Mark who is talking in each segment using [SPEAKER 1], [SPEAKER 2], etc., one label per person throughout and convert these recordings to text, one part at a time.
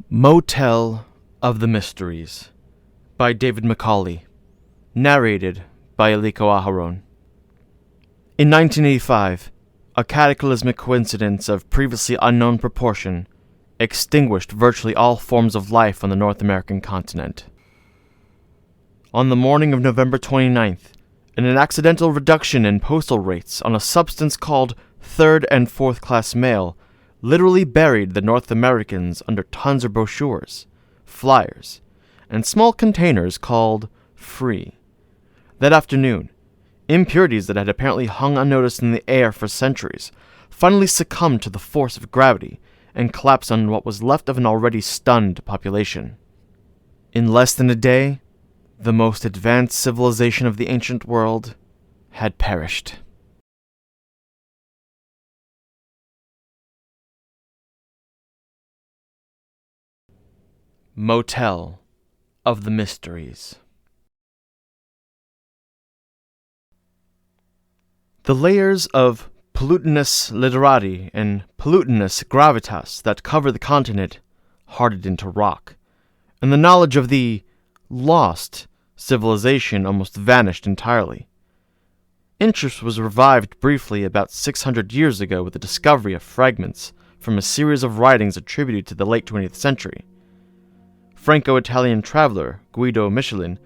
[SPEAKER 1] Motel of the Mysteries by David Macaulay. Narrated by Aliko Aharon. In 1985, a cataclysmic coincidence of previously unknown proportion extinguished virtually all forms of life on the North American continent. On the morning of November 29th, in an accidental reduction in postal rates on a substance called third and fourth class mail literally buried the North Americans under tons of brochures, flyers, and small containers called free. That afternoon, impurities that had apparently hung unnoticed in the air for centuries finally succumbed to the force of gravity and collapsed on what was left of an already stunned population. In less than a day, the most advanced civilization of the ancient world had perished. Motel of the Mysteries. The layers of pollutinous literati and pollutinous gravitas that cover the continent hardened into rock, and the knowledge of the lost civilization almost vanished entirely. Interest was revived briefly about 600 years ago with the discovery of fragments from a series of writings attributed to the late 20th century. Franco-Italian traveler Guido Michelin,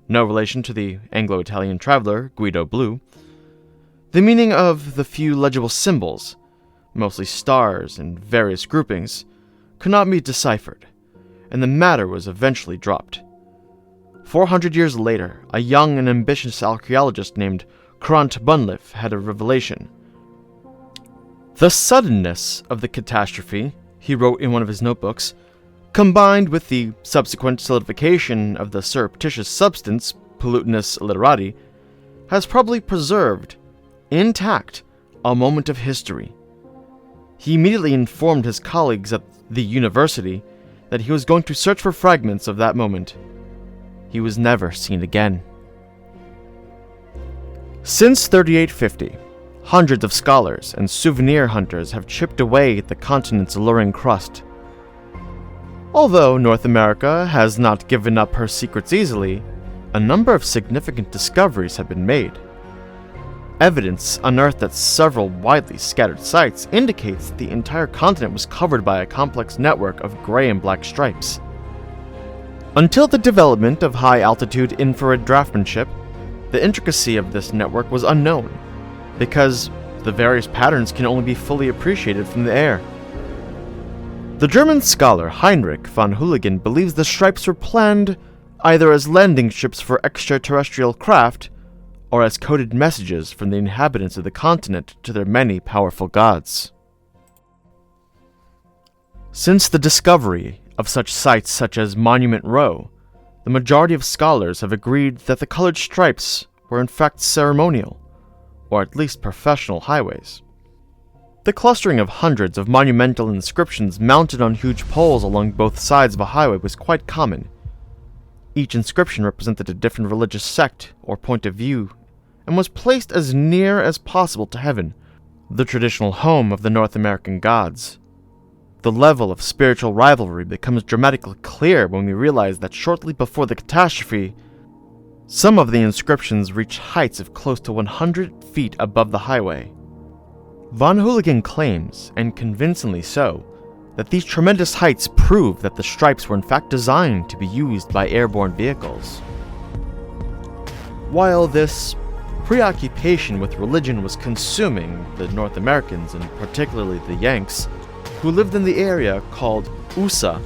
[SPEAKER 1] no relation to the Anglo-Italian traveler Guido Blue, the meaning of the few legible symbols, mostly stars and various groupings, could not be deciphered, and the matter was eventually dropped. 400 years later, a young and ambitious archaeologist named Krant Bunliff had a revelation. The suddenness of the catastrophe, he wrote in one of his notebooks, combined with the subsequent solidification of the surreptitious substance, pollutinous literati, has probably preserved, intact, a moment of history. He immediately informed his colleagues at the university that he was going to search for fragments of that moment. He was never seen again. Since 3850, hundreds of scholars and souvenir hunters have chipped away at the continent's alluring crust. Although North America has not given up her secrets easily, a number of significant discoveries have been made. Evidence unearthed at several widely scattered sites indicates that the entire continent was covered by a complex network of gray and black stripes. Until the development of high-altitude infrared draftsmanship, the intricacy of this network was unknown, because the various patterns can only be fully appreciated from the air. The German scholar Heinrich von Huygens believes the stripes were planned either as landing strips for extraterrestrial craft, or as coded messages from the inhabitants of the continent to their many powerful gods. Since the discovery of such sites such as Monument Row, the majority of scholars have agreed that the colored stripes were in fact ceremonial, or at least professional highways. The clustering of hundreds of monumental inscriptions mounted on huge poles along both sides of a highway was quite common. Each inscription represented a different religious sect or point of view, and was placed as near as possible to heaven, the traditional home of the North American gods. The level of spiritual rivalry becomes dramatically clear when we realize that shortly before the catastrophe, some of the inscriptions reached heights of close to 100 feet above the highway. Von Huygens claims, and convincingly so, that these tremendous heights prove that the stripes were in fact designed to be used by airborne vehicles. While this preoccupation with religion was consuming the North Americans, and particularly the Yanks, who lived in the area called USA,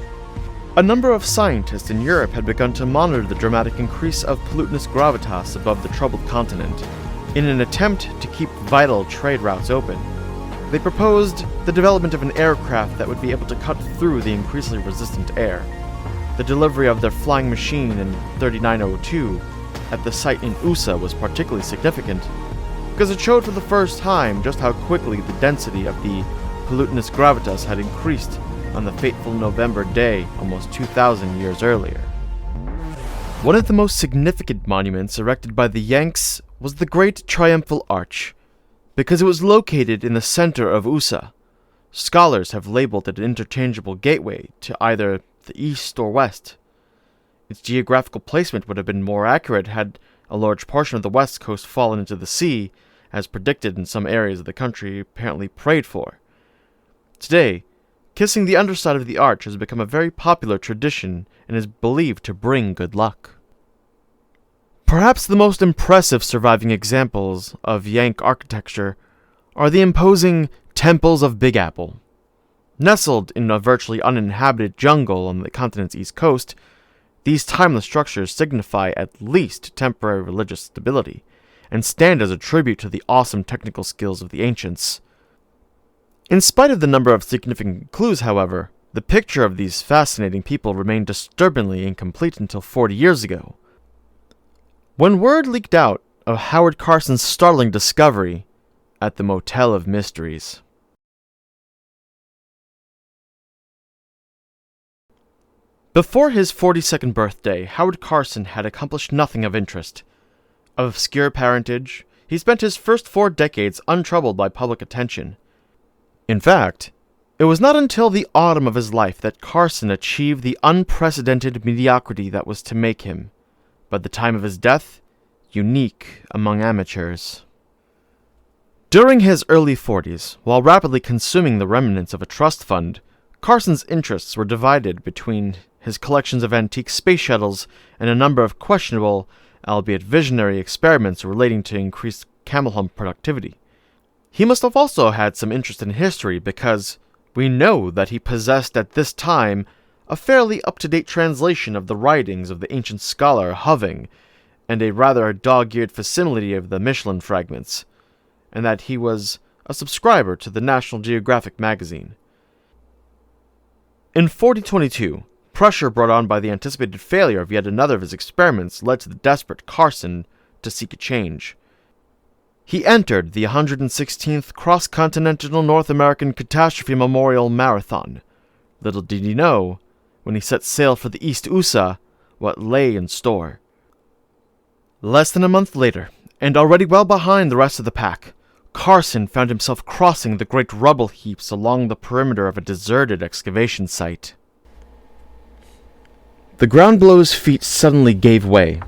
[SPEAKER 1] a number of scientists in Europe had begun to monitor the dramatic increase of pollutinous gravitas above the troubled continent. In an attempt to keep vital trade routes open, they proposed the development of an aircraft that would be able to cut through the increasingly resistant air. The delivery of their flying machine in 3902 at the site in USA was particularly significant, because it showed for the first time just how quickly the density of the pollutinous gravitas had increased on the fateful November day almost 2,000 years earlier. One of the most significant monuments erected by the Yanks was the Great Triumphal Arch, because it was located in the center of USA. Scholars have labeled it an interchangeable gateway to either the east, or west. Its geographical placement would have been more accurate had a large portion of the west coast fallen into the sea, as predicted in some areas of the country apparently prayed for. Today, kissing the underside of the arch has become a very popular tradition and is believed to bring good luck. Perhaps the most impressive surviving examples of Yank architecture are the imposing Temples of Big Apple. Nestled in a virtually uninhabited jungle on the continent's east coast, these timeless structures signify at least temporary religious stability, and stand as a tribute to the awesome technical skills of the ancients. In spite of the number of significant clues, however, the picture of these fascinating people remained disturbingly incomplete until 40 years ago, when word leaked out of Howard Carson's startling discovery at the Motel of Mysteries. Before his 42nd birthday, Howard Carson had accomplished nothing of interest. Of obscure parentage, he spent his first 4 decades untroubled by public attention. In fact, it was not until the autumn of his life that Carson achieved the unprecedented mediocrity that was to make him, by the time of his death, unique among amateurs. During his early 40s, while rapidly consuming the remnants of a trust fund, Carson's interests were divided between his collections of antique space shuttles and a number of questionable, albeit visionary, experiments relating to increased camel hump productivity. He must have also had some interest in history because we know that he possessed at this time a fairly up-to-date translation of the writings of the ancient scholar Hoving, and a rather dog-eared facsimile of the Michelin fragments, and that he was a subscriber to the National Geographic magazine. In 4022, pressure brought on by the anticipated failure of yet another of his experiments led to the desperate Carson to seek a change. He entered the 116th Cross-Continental North American Catastrophe Memorial Marathon. Little did he know, when he set sail for the East USA, what lay in store. Less than a month later, and already well behind the rest of the pack, Carson found himself crossing the great rubble heaps along the perimeter of a deserted excavation site. The ground below his feet suddenly gave way.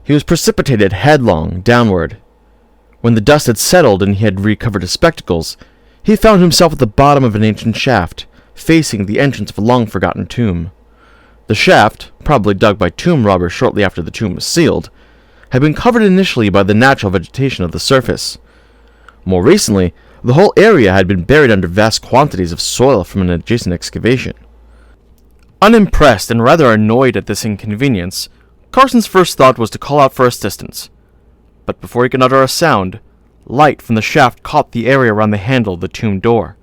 [SPEAKER 1] He was precipitated headlong downward. When the dust had settled and he had recovered his spectacles, he found himself at the bottom of an ancient shaft, facing the entrance of a long-forgotten tomb. The shaft, probably dug by tomb robbers shortly after the tomb was sealed, had been covered initially by the natural vegetation of the surface. More recently, the whole area had been buried under vast quantities of soil from an adjacent excavation. Unimpressed and rather annoyed at this inconvenience, Carson's first thought was to call out for assistance. But before he could utter a sound, light from the shaft caught the area around the handle of the tomb door.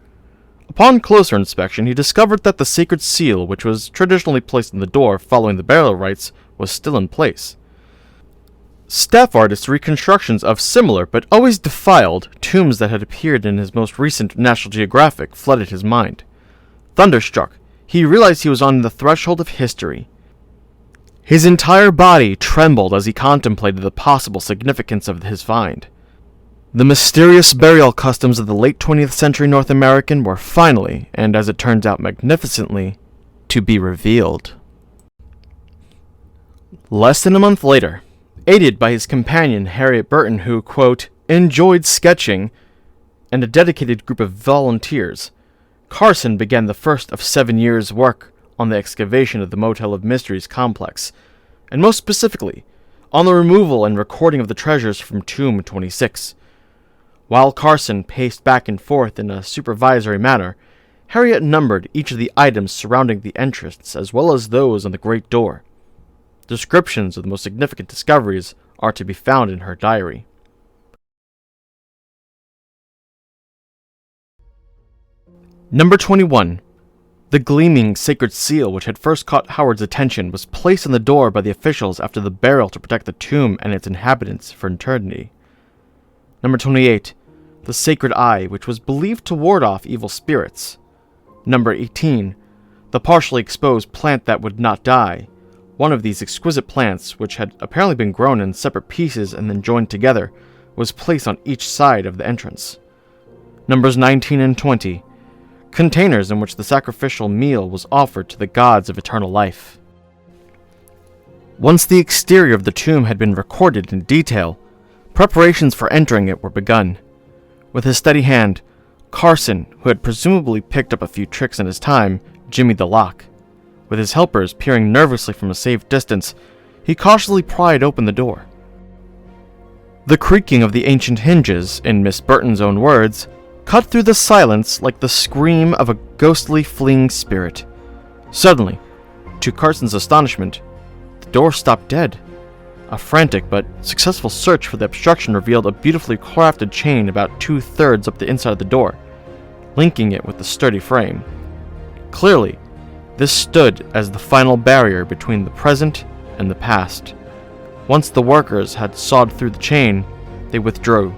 [SPEAKER 1] Upon closer inspection, he discovered that the sacred seal, which was traditionally placed on the door following the burial rites, was still in place. Staff artists' reconstructions of similar, but always defiled, tombs that had appeared in his most recent National Geographic flooded his mind. Thunderstruck, he realized he was on the threshold of history. His entire body trembled as he contemplated the possible significance of his find. The mysterious burial customs of the late 20th century North American were finally, and as it turns out magnificently, to be revealed. Less than a month later, aided by his companion Harriet Burton, who, quote, enjoyed sketching, and a dedicated group of volunteers, Carson began the first of 7 years' work on the excavation of the Motel of Mysteries complex, and most specifically, on the removal and recording of the treasures from Tomb 26. While Carson paced back and forth in a supervisory manner, Harriet numbered each of the items surrounding the entrance as well as those on the great door. Descriptions of the most significant discoveries are to be found in her diary. Number 21. The gleaming sacred seal which had first caught Howard's attention was placed on the door by the officials after the burial to protect the tomb and its inhabitants for eternity. Number 28. The sacred eye, which was believed to ward off evil spirits. Number 18. The partially exposed plant that would not die. One of these exquisite plants, which had apparently been grown in separate pieces and then joined together, was placed on each side of the entrance. Numbers 19 and 20. containers in which the sacrificial meal was offered to the gods of eternal life. Once the exterior of the tomb had been recorded in detail, preparations for entering it were begun. With his steady hand, Carson, who had presumably picked up a few tricks in his time, jimmied the lock. With his helpers peering nervously from a safe distance, he cautiously pried open the door. The creaking of the ancient hinges, in Miss Burton's own words, cut through the silence like the scream of a ghostly fleeing spirit. Suddenly, to Carson's astonishment, the door stopped dead. A frantic but successful search for the obstruction revealed a beautifully crafted chain about 2/3 up the inside of the door, linking it with the sturdy frame. Clearly, this stood as the final barrier between the present and the past. Once the workers had sawed through the chain, they withdrew,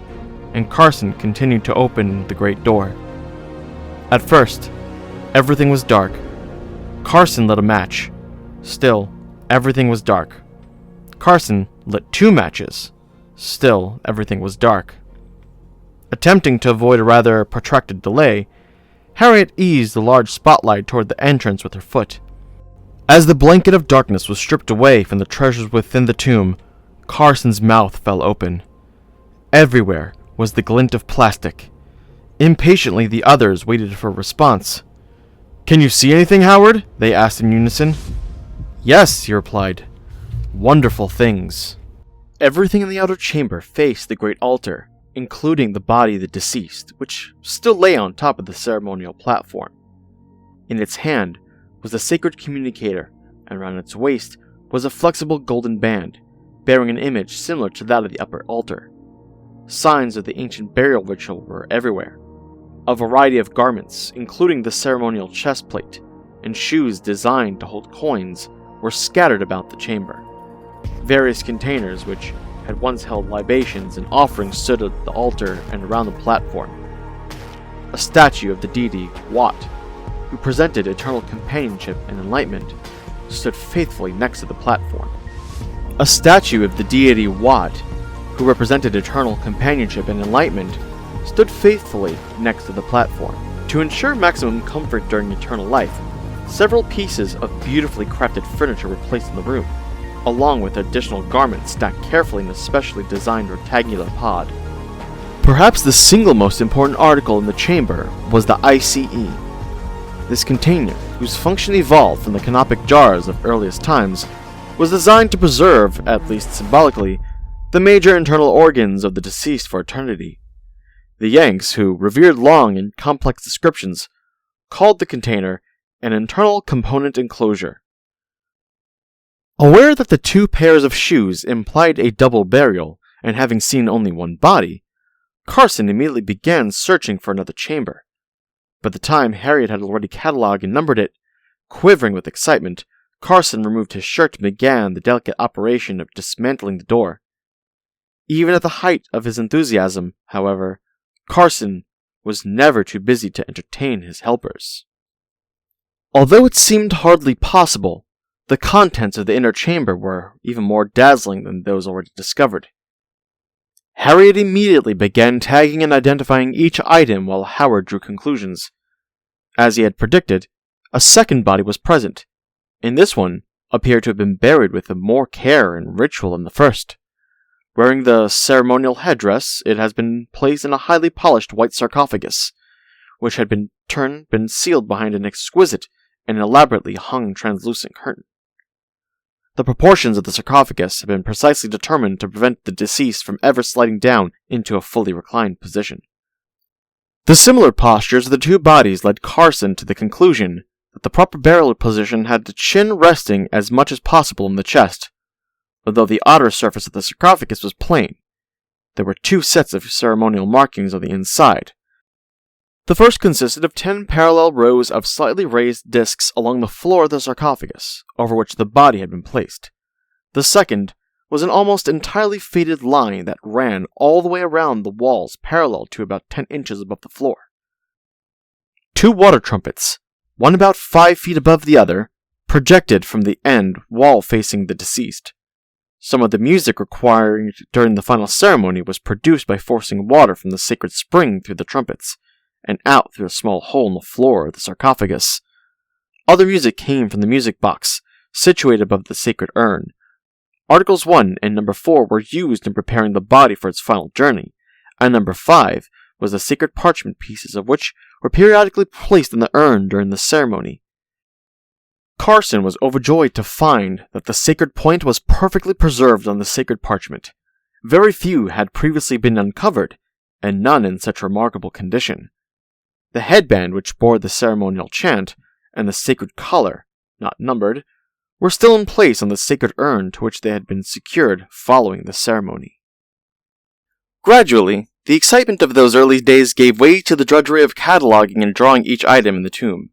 [SPEAKER 1] and Carson continued to open the great door. At first, everything was dark. Carson lit a match. Still, everything was dark. Carson lit 2 matches. Still, everything was dark. Attempting to avoid a rather protracted delay, Harriet eased the large spotlight toward the entrance with her foot. As the blanket of darkness was stripped away from the treasures within the tomb, Carson's mouth fell open. Everywhere was the glint of plastic. Impatiently, the others waited for a response. "Can you see anything, Howard?" they asked in unison. "Yes," he replied. "Wonderful things." Everything in the outer chamber faced the great altar, including the body of the deceased, which still lay on top of the ceremonial platform. In its hand was the sacred communicator, and around its waist was a flexible golden band, bearing an image similar to that of the upper altar. Signs of the ancient burial ritual were everywhere. A variety of garments, including the ceremonial chest plate, and shoes designed to hold coins, were scattered about the chamber. Various containers, which had once held libations and offerings, stood at the altar and around the platform. A statue of the deity Wat, who presented eternal companionship and enlightenment, stood faithfully next to the platform. A statue of the deity Wat, who represented eternal companionship and enlightenment, stood faithfully next to the platform. To ensure maximum comfort during eternal life, several pieces of beautifully crafted furniture were placed in the room, along with additional garments stacked carefully in a specially designed rectangular pod. Perhaps the single most important article in the chamber was the ICE. This container, whose function evolved from the canopic jars of earliest times, was designed to preserve, at least symbolically, the major internal organs of the deceased for eternity. The Yanks, who revered long and complex descriptions, called the container an internal component enclosure. Aware that the 2 pairs of shoes implied a double burial, and having seen only one body, Carson immediately began searching for another chamber. By the time Harriet had already catalogued and numbered it, quivering with excitement, Carson removed his shirt and began the delicate operation of dismantling the door. Even at the height of his enthusiasm, however, Carson was never too busy to entertain his helpers. Although it seemed hardly possible, the contents of the inner chamber were even more dazzling than those already discovered. Harriet immediately began tagging and identifying each item while Howard drew conclusions. As he had predicted, a second body was present, and this one appeared to have been buried with more care and ritual than the first. Wearing the ceremonial headdress, it has been placed in a highly polished white sarcophagus, which had been sealed behind an exquisite and elaborately hung translucent curtain. The proportions of the sarcophagus had been precisely determined to prevent the deceased from ever sliding down into a fully reclined position. The similar postures of the 2 bodies led Carson to the conclusion that the proper burial position had the chin resting as much as possible in the chest. Although the outer surface of the sarcophagus was plain, there were 2 sets of ceremonial markings on the inside. The first consisted of 10 parallel rows of slightly raised discs along the floor of the sarcophagus, over which the body had been placed. The second was an almost entirely faded line that ran all the way around the walls parallel to about 10 inches above the floor. 2 water trumpets, one about 5 feet above the other, projected from the end wall facing the deceased. Some of the music required during the final ceremony was produced by forcing water from the sacred spring through the trumpets, and out through a small hole in the floor of the sarcophagus. Other music came from the music box, situated above the sacred urn. Articles 1 and number 4 were used in preparing the body for its final journey, and number 5 was the sacred parchment pieces of which were periodically placed in the urn during the ceremony. Carson was overjoyed to find that the sacred point was perfectly preserved on the sacred parchment. Very few had previously been uncovered, and none in such remarkable condition. The headband which bore the ceremonial chant, and the sacred collar, not numbered, were still in place on the sacred urn to which they had been secured following the ceremony. Gradually, the excitement of those early days gave way to the drudgery of cataloging and drawing each item in the tomb.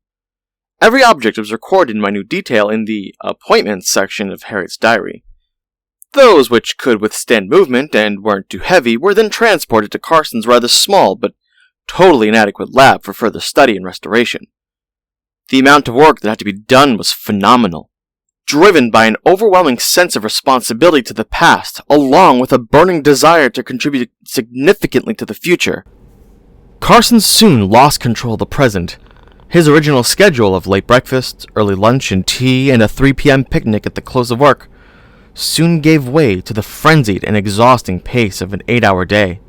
[SPEAKER 1] Every object was recorded in minute detail in the appointments section of Harriet's diary. Those which could withstand movement and weren't too heavy were then transported to Carson's rather small but totally inadequate lab for further study and restoration. The amount of work that had to be done was phenomenal, driven by an overwhelming sense of responsibility to the past, along with a burning desire to contribute significantly to the future. Carson soon lost control of the present. His original schedule of late breakfast, early lunch and tea, and a 3 p.m. picnic at the close of work soon gave way to the frenzied and exhausting pace of an 8-hour day.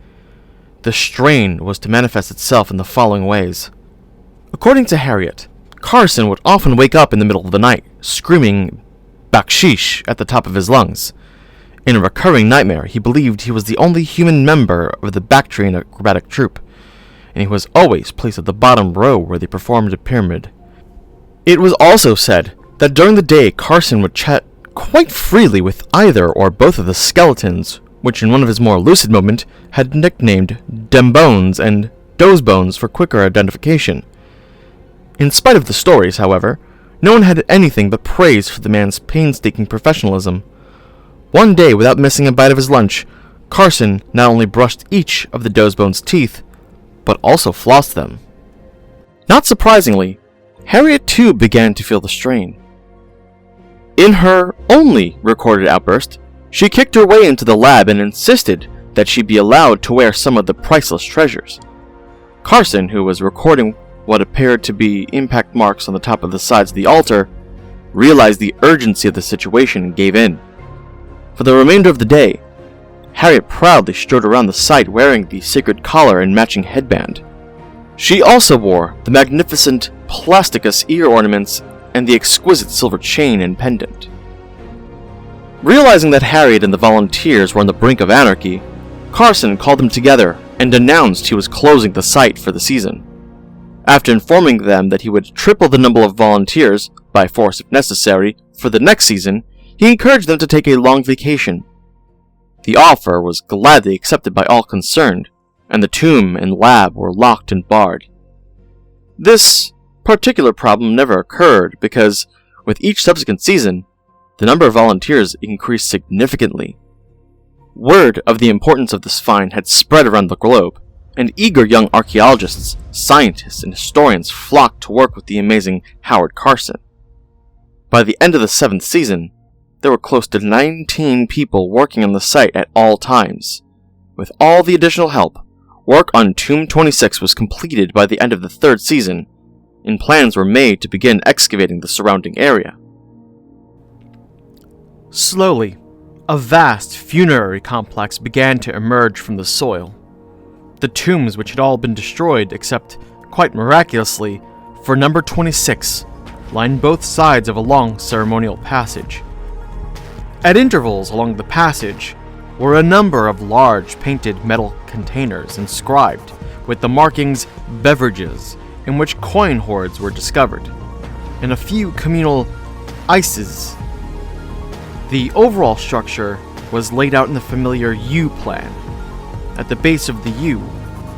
[SPEAKER 1] The strain was to manifest itself in the following ways. According to Harriet, Carson would often wake up in the middle of the night, screaming baksheesh at the top of his lungs. In a recurring nightmare, he believed he was the only human member of the Bactrian acrobatic troupe, and he was always placed at the bottom row where they performed a pyramid. It was also said that during the day Carson would chat quite freely with either or both of the skeletons, which in one of his more lucid moments had nicknamed Dembones and Dozebones for quicker identification. In spite of the stories, however, no one had anything but praise for the man's painstaking professionalism. One day, without missing a bite of his lunch, Carson not only brushed each of the Dozebones' teeth, but also flossed them. Not surprisingly, Harriet too began to feel the strain. In her only recorded outburst, she kicked her way into the lab and insisted that she be allowed to wear some of the priceless treasures. Carson, who was recording what appeared to be impact marks on the top of the sides of the altar, realized the urgency of the situation and gave in. For the remainder of the day, Harriet proudly strode around the site wearing the sacred collar and matching headband. She also wore the magnificent plasticus ear ornaments and the exquisite silver chain and pendant. Realizing that Harriet and the volunteers were on the brink of anarchy, Carson called them together and announced he was closing the site for the season. After informing them that he would triple the number of volunteers, by force if necessary, for the next season, he encouraged them to take a long vacation. The offer was gladly accepted by all concerned, and the tomb and lab were locked and barred. This particular problem never occurred because, with each subsequent season, the number of volunteers increased significantly. Word of the importance of this find had spread around the globe, and eager young archaeologists, scientists, and historians flocked to work with the amazing Howard Carson. By the end of the 7th season, there were close to 19 people working on the site at all times. With all the additional help, work on Tomb 26 was completed by the end of the 3rd season, and plans were made to begin excavating the surrounding area. Slowly, a vast funerary complex began to emerge from the soil. The tombs, which had all been destroyed except, quite miraculously, for number 26, lined both sides of a long ceremonial passage. At intervals along the passage were a number of large painted metal containers inscribed with the markings "beverages," in which coin hoards were discovered, and a few communal ices. The overall structure was laid out in the familiar U plan. At the base of the U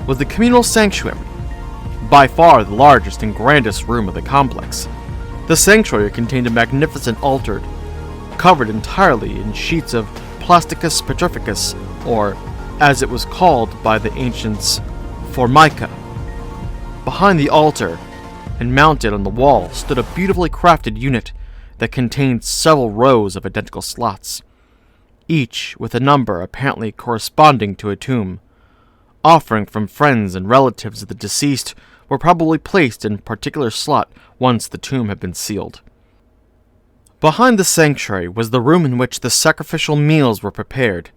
[SPEAKER 1] was the communal sanctuary, by far the largest and grandest room of the complex. The sanctuary contained a magnificent altar, covered entirely in sheets of plasticus petrificus, or, as it was called by the ancients, formica. Behind the altar, and mounted on the wall, stood a beautifully crafted unit that contained several rows of identical slots, each with a number apparently corresponding to a tomb. offering from friends and relatives of the deceased were probably placed in a particular slot once the tomb had been sealed. Behind the sanctuary was the room in which the sacrificial meals were prepared.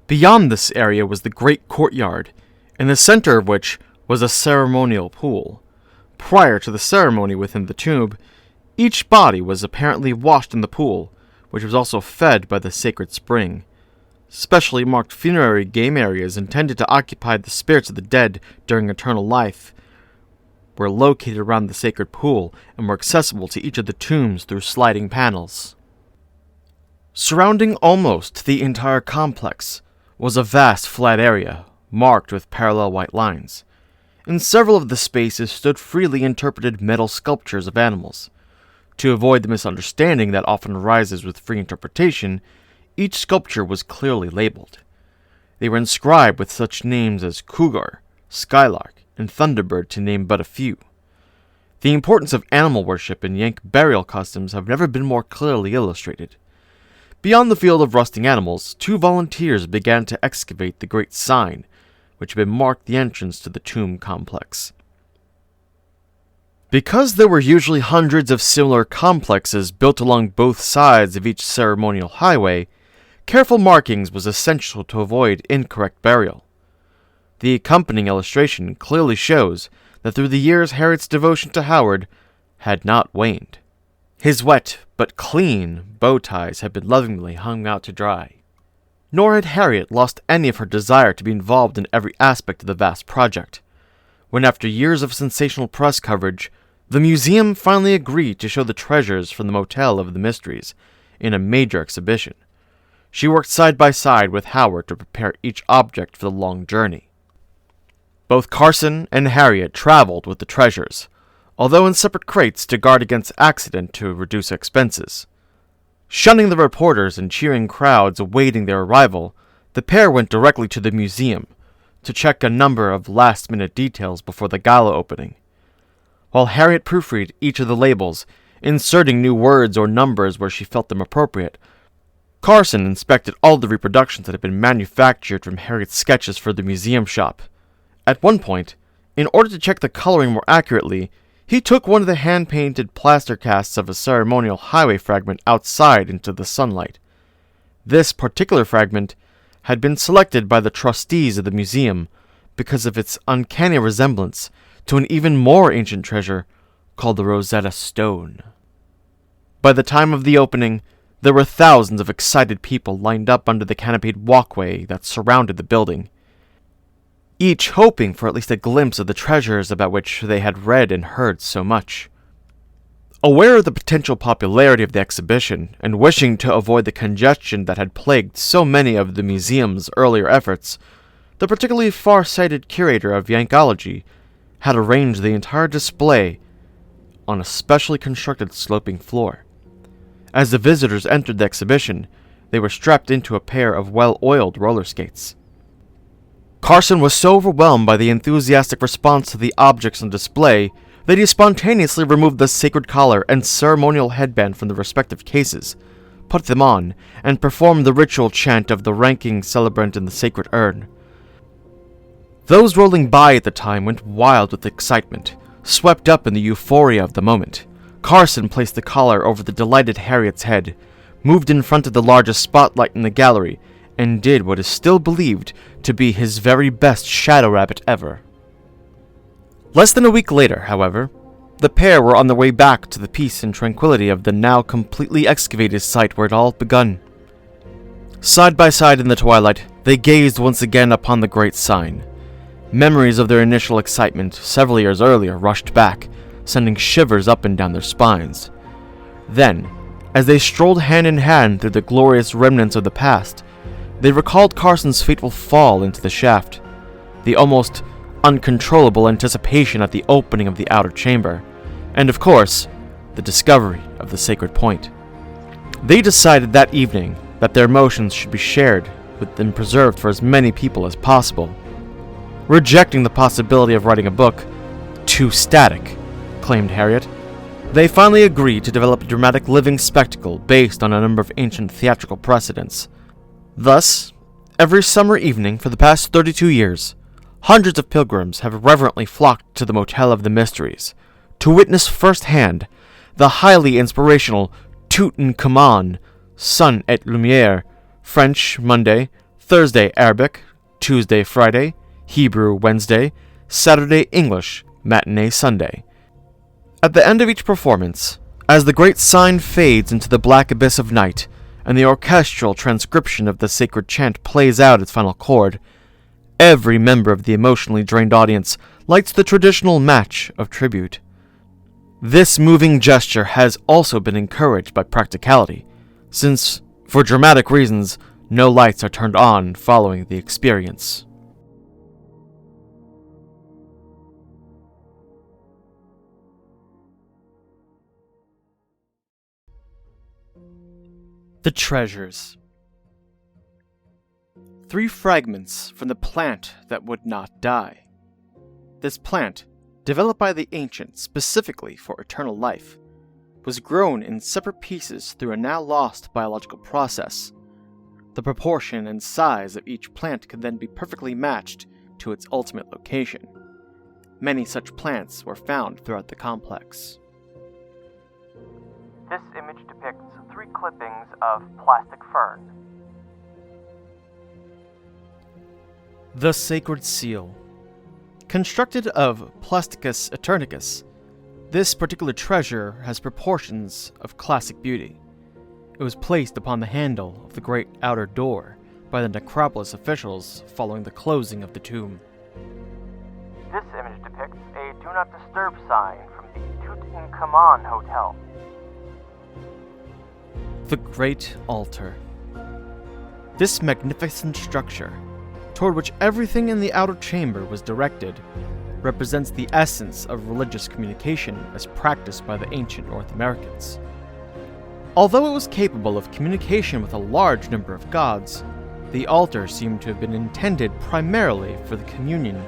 [SPEAKER 1] Beyond this area was the great courtyard, in the center of which was a ceremonial pool. Prior to the ceremony within the tomb, each body was apparently washed in the pool, which was also fed by the sacred spring. Specially marked funerary game areas intended to occupy the spirits of the dead during eternal life were located around the sacred pool and were accessible to each of the tombs through sliding panels. Surrounding almost the entire complex was a vast flat area, marked with parallel white lines. In several of the spaces stood freely interpreted metal sculptures of animals. To avoid the misunderstanding that often arises with free interpretation, each sculpture was clearly labeled. They were inscribed with such names as cougar, skylark, and thunderbird, to name but a few. The importance of animal worship in Yank burial customs have never been more clearly illustrated. Beyond the field of rusting animals, 2 volunteers began to excavate the great sign, which had been marked the entrance to the tomb complex. Because there were usually hundreds of similar complexes built along both sides of each ceremonial highway, careful markings was essential to avoid incorrect burial. The accompanying illustration clearly shows that through the years Harriet's devotion to Howard had not waned. His wet but clean bow ties had been lovingly hung out to dry. Nor had Harriet lost any of her desire to be involved in every aspect of the vast project. When after years of sensational press coverage, the museum finally agreed to show the treasures from the Motel of the Mysteries in a major exhibition, she worked side by side with Howard to prepare each object for the long journey. Both Carson and Harriet traveled with the treasures, although in separate crates to guard against accident to reduce expenses. Shunning the reporters and cheering crowds awaiting their arrival, the pair went directly to the museum to check a number of last-minute details before the gala opening. While Harriet proofread each of the labels, inserting new words or numbers where she felt them appropriate, Carson inspected all the reproductions that had been manufactured from Harriet's sketches for the museum shop. At one point, in order to check the coloring more accurately, he took one of the hand-painted plaster casts of a ceremonial highway fragment outside into the sunlight. This particular fragment had been selected by the trustees of the museum because of its uncanny resemblance to an even more ancient treasure called the Rosetta Stone. By the time of the opening, there were thousands of excited people lined up under the canopied walkway that surrounded the building, each hoping for at least a glimpse of the treasures about which they had read and heard so much. Aware of the potential popularity of the exhibition, and wishing to avoid the congestion that had plagued so many of the museum's earlier efforts, the particularly far-sighted curator of Yankology had arranged the entire display on a specially constructed sloping floor. As the visitors entered the exhibition, they were strapped into a pair of well-oiled roller skates. Carson was so overwhelmed by the enthusiastic response to the objects on display that he spontaneously removed the sacred collar and ceremonial headband from the respective cases, put them on, and performed the ritual chant of the ranking celebrant in the sacred urn. Those rolling by at the time went wild with excitement, swept up in the euphoria of the moment. Carson placed the collar over the delighted Harriet's head, moved in front of the largest spotlight in the gallery, and did what is still believed to be his very best shadow rabbit ever. Less than a week later, however, the pair were on their way back to the peace and tranquility of the now completely excavated site where it all had begun. Side by side in the twilight, they gazed once again upon the great sign. Memories of their initial excitement several years earlier rushed back, sending shivers up and down their spines. Then, as they strolled hand in hand through the glorious remnants of the past, they recalled Carson's fateful fall into the shaft, the almost uncontrollable anticipation at the opening of the outer chamber, and of course, the discovery of the sacred point. They decided that evening that their emotions should be shared with and preserved for as many people as possible. Rejecting the possibility of writing a book, too static, claimed Harriet, they finally agreed to develop a dramatic living spectacle based on a number of ancient theatrical precedents. Thus, every summer evening for the past 32 years, hundreds of pilgrims have reverently flocked to the Motel of the Mysteries to witness firsthand the highly inspirational Tutankhamun, Sun et Lumière, French Monday, Thursday Arabic, Tuesday Friday, Hebrew Wednesday, Saturday English, matinee Sunday. At the end of each performance, as the great sign fades into the black abyss of night, and the orchestral transcription of the sacred chant plays out its final chord, every member of the emotionally drained audience lights the traditional match of tribute. This moving gesture has also been encouraged by practicality, since, for dramatic reasons, no lights are turned on following the experience. The treasures. 3 fragments from the plant that would not die. This plant, developed by the ancients specifically for eternal life, was grown in separate pieces through a now lost biological process. The proportion and size of each plant could then be perfectly matched to its ultimate location. Many such plants were found throughout the complex.
[SPEAKER 2] This image depicts 3 clippings of plastic fern.
[SPEAKER 1] The Sacred Seal. Constructed of Plasticus Eternicus, this particular treasure has proportions of classic beauty. It was placed upon the handle of the great outer door by the necropolis officials following the closing of the tomb.
[SPEAKER 2] This image depicts a Do Not Disturb sign from the Tutankhamun Hotel.
[SPEAKER 1] The Great Altar. This magnificent structure, toward which everything in the outer chamber was directed, represents the essence of religious communication as practiced by the ancient North Americans. Although it was capable of communication with a large number of gods, the altar seemed to have been intended primarily for the communion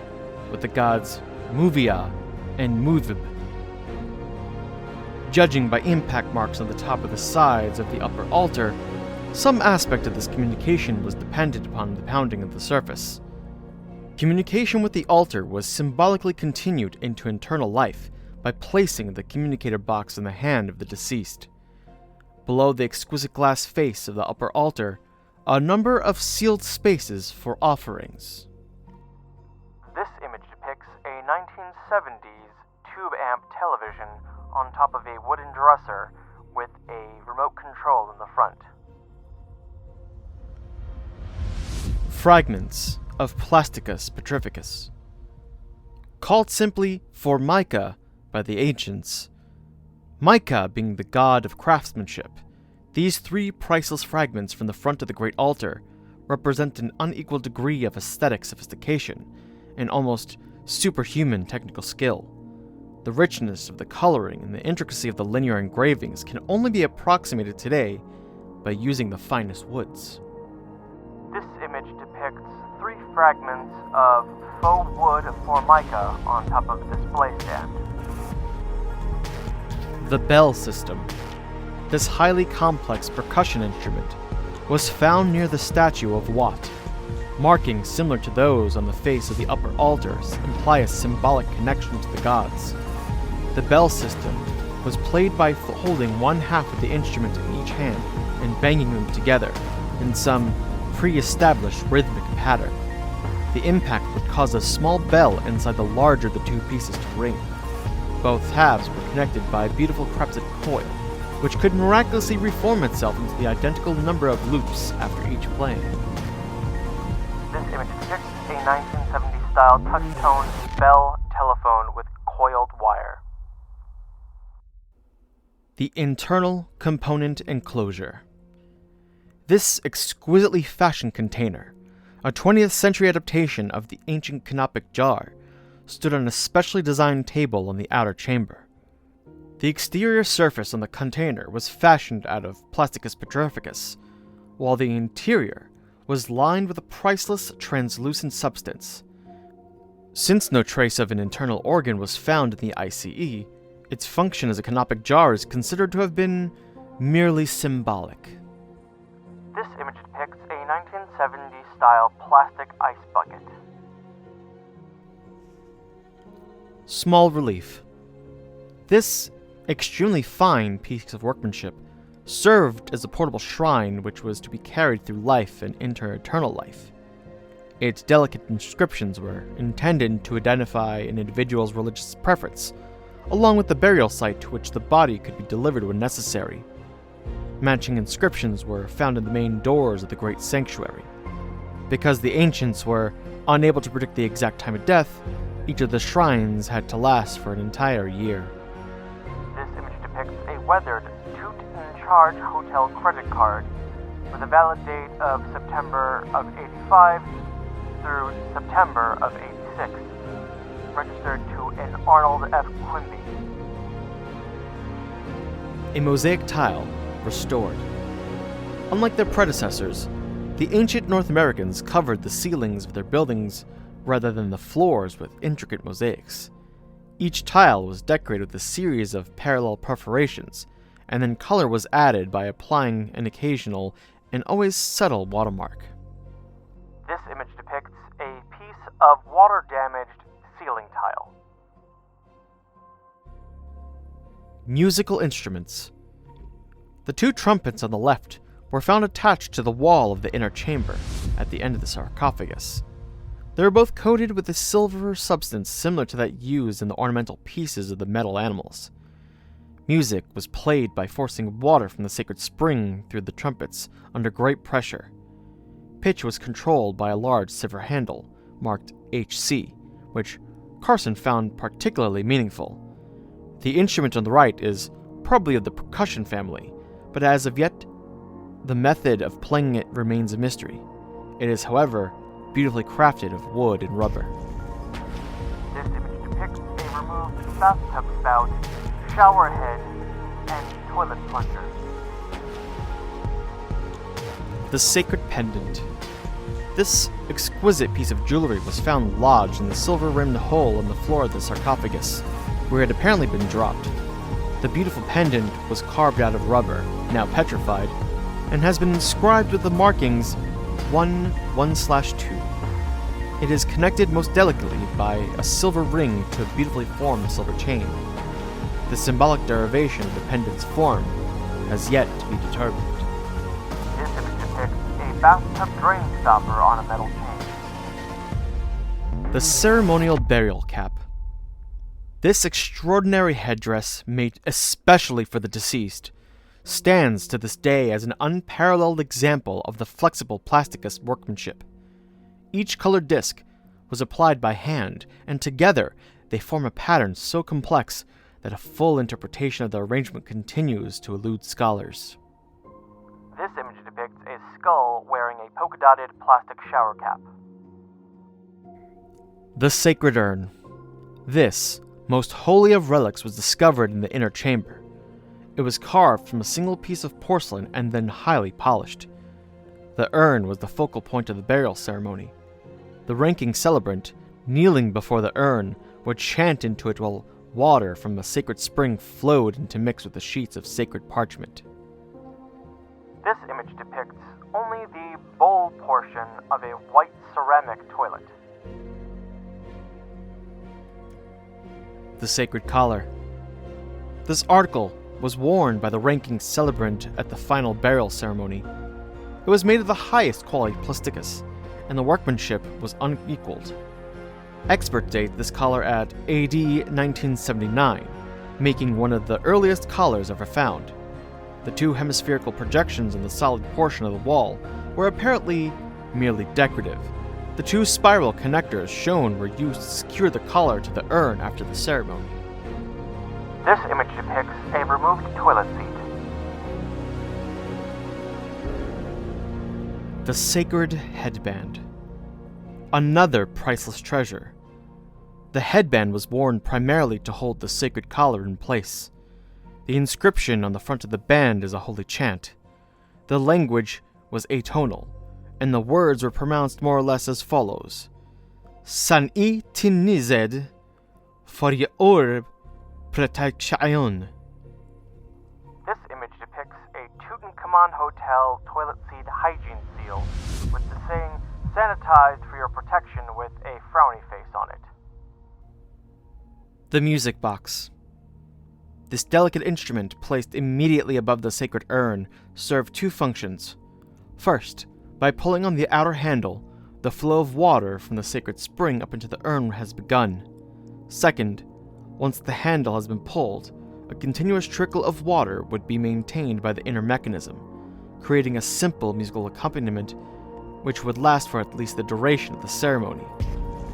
[SPEAKER 1] with the gods Muvia and Muvib. Judging by impact marks on the top of the sides of the upper altar, some aspect of this communication was dependent upon the pounding of the surface. Communication with the altar was symbolically continued into eternal life by placing the communicator box in the hand of the deceased. Below the exquisite glass face of the upper altar, a number of sealed spaces for offerings.
[SPEAKER 2] This image depicts a 1970s tube amp television on top of a wooden dresser with a remote control in the front.
[SPEAKER 1] Fragments of Plasticus Petrificus. Called simply Formica by the ancients, mica being the god of craftsmanship, these 3 priceless fragments from the front of the great altar represent an unequal degree of aesthetic sophistication and almost superhuman technical skill. The richness of the coloring and the intricacy of the linear engravings can only be approximated today by using the finest woods.
[SPEAKER 2] This image depicts 3 fragments of faux wood formica on top of a display stand.
[SPEAKER 1] The bell system. This highly complex percussion instrument was found near the statue of Wat. Markings similar to those on the face of the upper altars imply a symbolic connection to the gods. The bell system was played by holding one half of the instrument in each hand and banging them together in some pre-established rhythmic pattern. The impact would cause a small bell inside the larger of the 2 pieces to ring. Both halves were connected by a beautiful crepuscule coil, which could miraculously reform itself into the identical number of loops after each playing.
[SPEAKER 2] This image depicts a 1970s-style touch-tone bell telephone with coiled wire.
[SPEAKER 1] The internal component enclosure. This exquisitely fashioned container, a 20th century adaptation of the ancient canopic jar, stood on a specially designed table on the outer chamber. The exterior surface on the container was fashioned out of Plasticus Petrificus, while the interior was lined with a priceless translucent substance. Since no trace of an internal organ was found in the ICE, its function as a canopic jar is considered to have been merely symbolic.
[SPEAKER 2] This image depicts a 1970s-style plastic ice bucket.
[SPEAKER 1] Small relief. This extremely fine piece of workmanship served as a portable shrine which was to be carried through life and into eternal life. Its delicate inscriptions were intended to identify an individual's religious preference, along with the burial site to which the body could be delivered when necessary. Matching inscriptions were found in the main doors of the great sanctuary. Because the ancients were unable to predict the exact time of death, each of the shrines had to last for an entire year.
[SPEAKER 2] This image depicts a weathered toot-in-charge hotel credit card with a valid date of September of 85 through September of 86, registered to an Arnold F. Quimby.
[SPEAKER 1] A mosaic tile, restored. Unlike their predecessors, the ancient North Americans covered the ceilings of their buildings rather than the floors with intricate mosaics. Each tile was decorated with a series of parallel perforations, and then color was added by applying an occasional and always subtle watermark.
[SPEAKER 2] This image depicts a piece of water-damaged ceiling tile.
[SPEAKER 1] Musical instruments. The two trumpets on the left were found attached to the wall of the inner chamber at the end of the sarcophagus. They were both coated with a silver substance similar to that used in the ornamental pieces of the metal animals. Music was played by forcing water from the sacred spring through the trumpets under great pressure. Pitch was controlled by a large silver handle, marked HC, which Carson found particularly meaningful. The instrument on the right is probably of the percussion family, but as of yet, the method of playing it remains a mystery. It is, however, beautifully crafted of wood and rubber.
[SPEAKER 2] This image depicts a removed bathtub spout, shower head, and toilet plunger.
[SPEAKER 1] The sacred pendant. This exquisite piece of jewelry was found lodged in the silver-rimmed hole in the floor of the sarcophagus, where it had apparently been dropped. The beautiful pendant was carved out of rubber, now petrified, and has been inscribed with the markings 1/1/2. It is connected most delicately by a silver ring to a beautifully formed silver chain. The symbolic derivation of the pendant's form has yet to be determined.
[SPEAKER 2] This image depicts a bathtub drain stopper on a metal chain.
[SPEAKER 1] The ceremonial burial cap. This extraordinary headdress, made especially for the deceased, stands to this day as an unparalleled example of the flexible plasticus workmanship. Each colored disc was applied by hand, and together they form a pattern so complex that a full interpretation of the arrangement continues to elude scholars.
[SPEAKER 2] This image depicts a skull wearing a polka-dotted plastic shower cap.
[SPEAKER 1] The sacred urn. This, most holy of relics, was discovered in the inner chamber. It was carved from a single piece of porcelain and then highly polished. The urn was the focal point of the burial ceremony. The ranking celebrant, kneeling before the urn, would chant into it while water from a sacred spring flowed into mix with the sheets of sacred parchment.
[SPEAKER 2] This image depicts only the bowl portion of a white ceramic toilet.
[SPEAKER 1] The sacred collar. This article was worn by the ranking celebrant at the final burial ceremony. It was made of the highest quality plasticus, and the workmanship was unequaled. Experts date this collar at AD 1979, making one of the earliest collars ever found. The two hemispherical projections on the solid portion of the wall were apparently merely decorative. The two spiral connectors shown were used to secure the collar to the urn after the ceremony.
[SPEAKER 2] This image depicts a removed toilet seat.
[SPEAKER 1] The sacred headband. Another priceless treasure. The headband was worn primarily to hold the sacred collar in place. The inscription on the front of the band is a holy chant. The language was atonal, and the words were pronounced more or less as follows: San-i tinized for your protection.
[SPEAKER 2] This image depicts a Tutankhamun Hotel toilet seat hygiene seal with the saying, "Sanitized for your protection," with a frowny face on it.
[SPEAKER 1] The music box. This delicate instrument, placed immediately above the sacred urn, served two functions. First, by pulling on the outer handle, the flow of water from the sacred spring up into the urn has begun. Second, once the handle has been pulled, a continuous trickle of water would be maintained by the inner mechanism, creating a simple musical accompaniment which would last for at least the duration of the ceremony,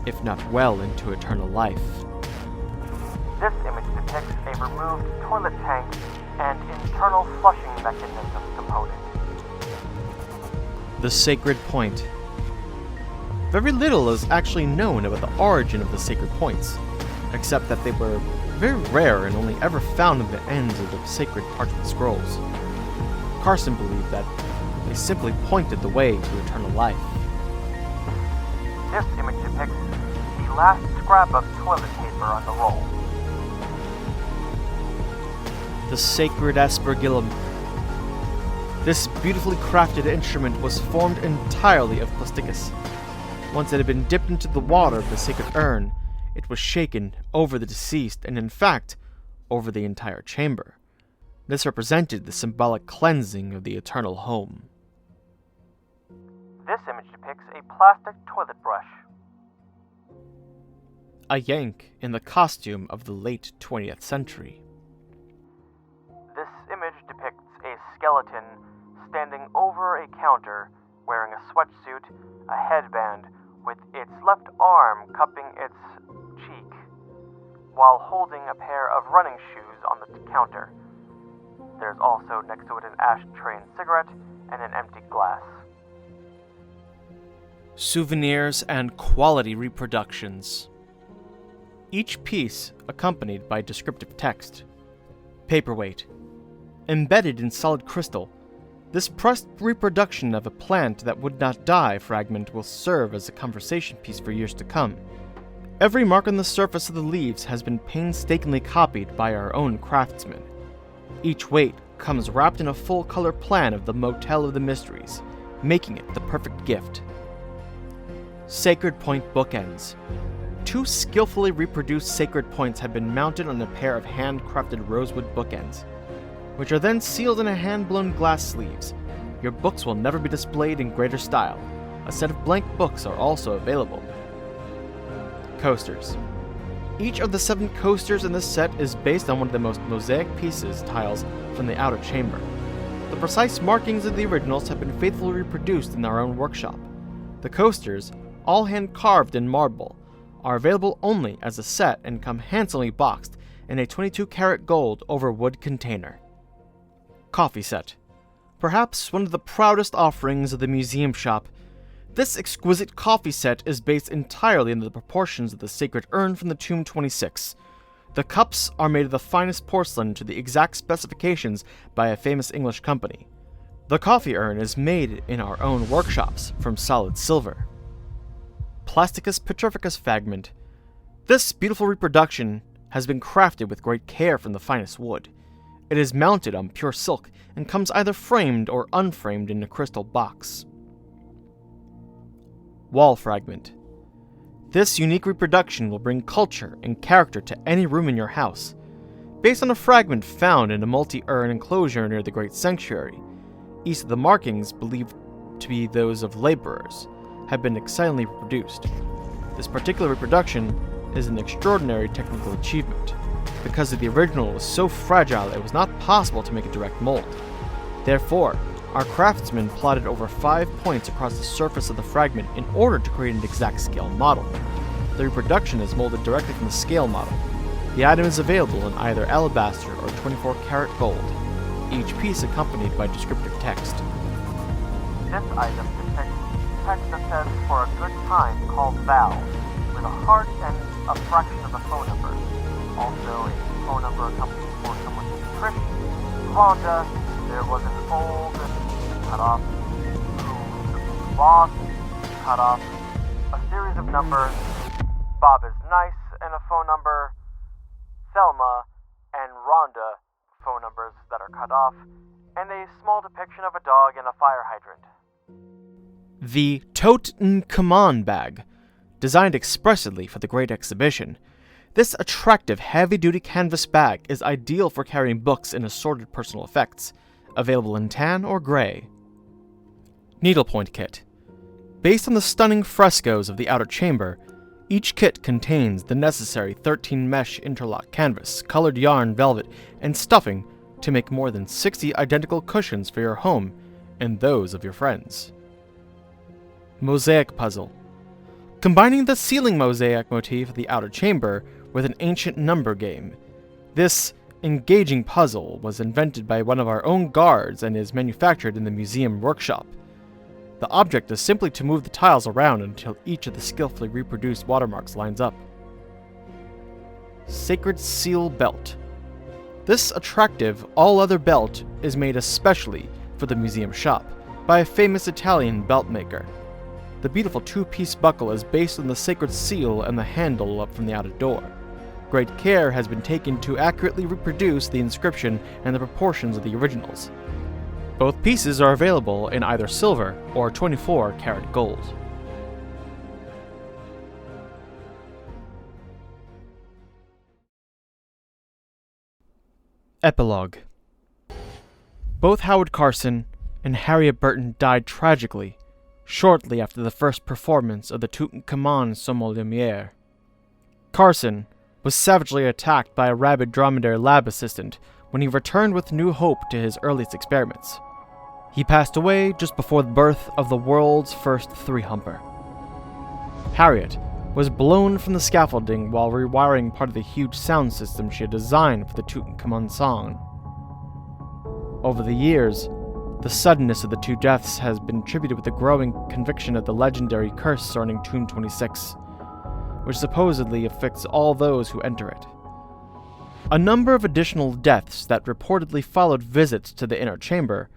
[SPEAKER 1] if not well into eternal life.
[SPEAKER 2] This image depicts a removed toilet tank and internal flushing mechanism component.
[SPEAKER 1] The sacred point. Very little is actually known about the origin of the sacred points, except that they were very rare and only ever found on the ends of the sacred parchment scrolls. Carson believed that they simply pointed the way to eternal life.
[SPEAKER 2] This image depicts the last scrap of toilet paper on the roll.
[SPEAKER 1] The sacred aspergillum. This beautifully crafted instrument was formed entirely of plasticus. Once it had been dipped into the water of the sacred urn, it was shaken over the deceased and, in fact, over the entire chamber. This represented the symbolic cleansing of the eternal home.
[SPEAKER 2] This image depicts a plastic toilet brush.
[SPEAKER 1] A Yank in the costume of the late 20th century.
[SPEAKER 2] This image depicts a skeleton standing over a counter, wearing a sweatsuit, a headband, with its left arm cupping its cheek, while holding a pair of running shoes on the counter. There's also next to it an ashtray and cigarette, and an empty glass.
[SPEAKER 1] Souvenirs and quality reproductions. Each piece accompanied by descriptive text. Paperweight. Embedded in solid crystal, this pressed reproduction of a plant that would not die fragment will serve as a conversation piece for years to come. Every mark on the surface of the leaves has been painstakingly copied by our own craftsmen. Each weight comes wrapped in a full-color plan of the Motel of the Mysteries, making it the perfect gift. Sacred point bookends. Two skillfully reproduced sacred points have been mounted on a pair of handcrafted rosewood bookends, which are then sealed in a hand-blown glass sleeves. Your books will never be displayed in greater style. A set of blank books are also available. Coasters. Each of the 7 coasters in this set is based on one of the most mosaic pieces tiles from the outer chamber. The precise markings of the originals have been faithfully reproduced in our own workshop. The coasters, all hand-carved in marble, are available only as a set and come handsomely boxed in a 22-karat gold over wood container. Coffee set. Perhaps one of the proudest offerings of the museum shop, this exquisite coffee set is based entirely on the proportions of the sacred urn from the Tomb 26. The cups are made of the finest porcelain to the exact specifications by a famous English company. The coffee urn is made in our own workshops from solid silver. Plasticus petrificus fragment. This beautiful reproduction has been crafted with great care from the finest wood. It is mounted on pure silk and comes either framed or unframed in a crystal box. Wall fragment. This unique reproduction will bring culture and character to any room in your house. Based on a fragment found in a multi-urn enclosure near the Great Sanctuary, each of the markings, believed to be those of laborers, have been excellently reproduced. This particular reproduction is an extraordinary technical achievement. Because the original was so fragile, it was not possible to make a direct mold. Therefore, our craftsmen plotted over 5 points across the surface of the fragment in order to create an exact scale model. The reproduction is molded directly from the scale model. The item is available in either alabaster or 24-karat gold, each piece accompanied by descriptive text.
[SPEAKER 2] This item depicts text that says, "For a good time, call Val," with a heart and a fraction of a phone number. Also, a phone number accompanied for someone named Trish, Rhonda. There was an old cut off, who's boss, cut off, a series of numbers, Bob is nice, and a phone number, Thelma and Rhonda phone numbers that are cut off, and a small depiction of a dog and a fire hydrant.
[SPEAKER 1] The Tutankhamun bag, designed expressly for the Great Exhibition. This attractive, heavy-duty canvas bag is ideal for carrying books and assorted personal effects, available in tan or gray. Needlepoint Kit. Based on the stunning frescoes of the outer chamber, each kit contains the necessary 13 mesh interlock canvas, colored yarn, velvet, and stuffing to make more than 60 identical cushions for your home and those of your friends. Mosaic Puzzle. Combining the ceiling mosaic motif of the outer chamber with an ancient number game, this engaging puzzle was invented by one of our own guards and is manufactured in the museum workshop. The object is simply to move the tiles around until each of the skillfully reproduced watermarks lines up. Sacred Seal Belt. This attractive, all-leather belt is made especially for the museum shop by a famous Italian belt maker. The beautiful two-piece buckle is based on the sacred seal and the handle up from the outer door. Great care has been taken to accurately reproduce the inscription and the proportions of the originals. Both pieces are available in either silver or 24-karat gold. Epilogue. Both Howard Carson and Harriet Burton died tragically shortly after the first performance of the Tutankhamun Sommel Lumiere. Carson was savagely attacked by a rabid dromedary lab assistant when he returned with new hope to his earliest experiments. He passed away just before the birth of the world's first three-humper. Harriet was blown from the scaffolding while rewiring part of the huge sound system she had designed for the Tutankhamun song. Over the years, the suddenness of the two deaths has been attributed with the growing conviction of the legendary curse surrounding Tomb 26, which supposedly afflicts all those who enter it. A number of additional deaths that reportedly followed visits to the inner chamber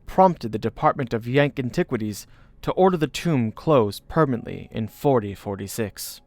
[SPEAKER 1] prompted the Department of Yank Antiquities to order the tomb closed permanently in 4046.